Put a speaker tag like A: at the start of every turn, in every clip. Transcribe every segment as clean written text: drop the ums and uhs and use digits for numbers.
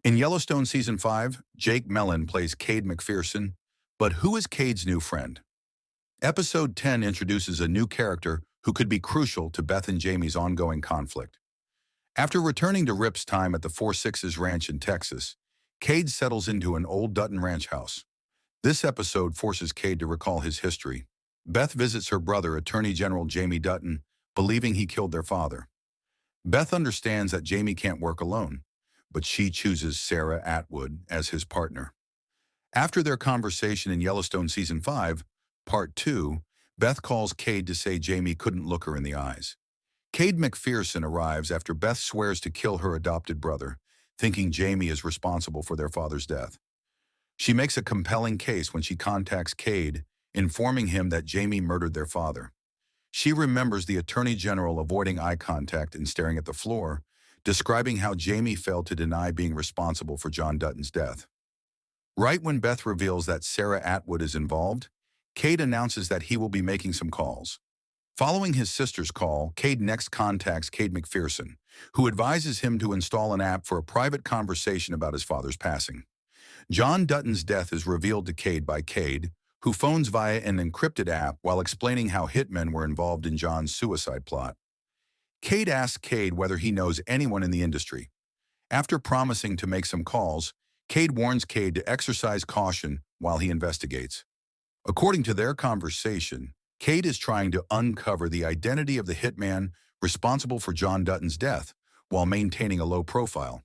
A: In Yellowstone Season 5, Jake Mellon plays Cade McPherson, but who is Cade's new friend? Episode 10 introduces a new character who could be crucial to Beth and Jamie's ongoing conflict. After returning to Rip's time at the Four Sixes Ranch in Texas, Cade settles into an old Dutton ranch house. This episode forces Cade to recall his history. Beth visits her brother, Attorney General Jamie Dutton, believing he killed their father. Beth understands that Jamie can't work alone, but she chooses Sarah Atwood as his partner. After their conversation in Yellowstone Season 5, Part 2, Beth calls Cade to say Jamie couldn't look her in the eyes. Cade McPherson arrives after Beth swears to kill her adopted brother, thinking Jamie is responsible for their father's death. She makes a compelling case when she contacts Cade, informing him that Jamie murdered their father. She remembers the Attorney General avoiding eye contact and staring at the floor, describing how Jamie failed to deny being responsible for John Dutton's death. Right when Beth reveals that Sarah Atwood is involved, Cade announces that he will be making some calls. Following his sister's call, Cade next contacts Cade McPherson, who advises him to install an app for a private conversation about his father's passing. John Dutton's death is revealed to Cade by Cade, who phones via an encrypted app while explaining how hitmen were involved in John's suicide plot. Cade asks Cade whether he knows anyone in the industry. After promising to make some calls, Cade warns Cade to exercise caution while he investigates. According to their conversation, Cade is trying to uncover the identity of the hitman responsible for John Dutton's death while maintaining a low profile.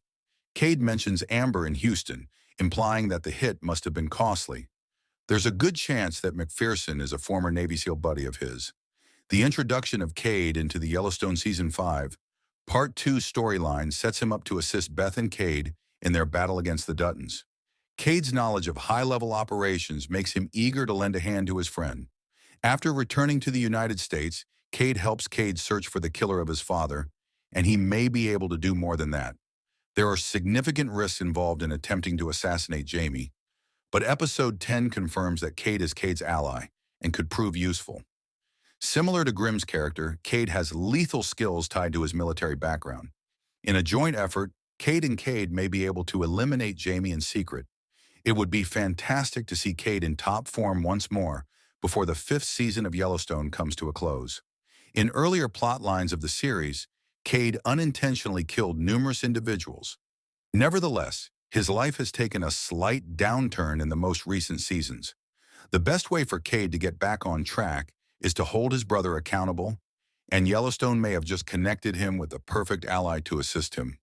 A: Cade mentions Amber in Houston, implying that the hit must have been costly. There's a good chance that McPherson is a former Navy SEAL buddy of his. The introduction of Cade into the Yellowstone Season 5, Part 2 storyline sets him up to assist Beth and Cade in their battle against the Duttons. Cade's knowledge of high-level operations makes him eager to lend a hand to his friend. After returning to the United States, Cade helps Cade search for the killer of his father, and he may be able to do more than that. There are significant risks involved in attempting to assassinate Jamie, but Episode 10 confirms that Cade is Cade's ally and could prove useful. Similar to Grimm's character, Cade has lethal skills tied to his military background. In a joint effort, Cade and Cade may be able to eliminate Jamie in secret. It would be fantastic to see Cade in top form once more before the 5th season of Yellowstone comes to a close. In earlier plot lines of the series, Cade unintentionally killed numerous individuals. Nevertheless, his life has taken a slight downturn in the most recent seasons. The best way for Cade to get back on track is to hold his brother accountable, and Yellowstone may have just connected him with the perfect ally to assist him.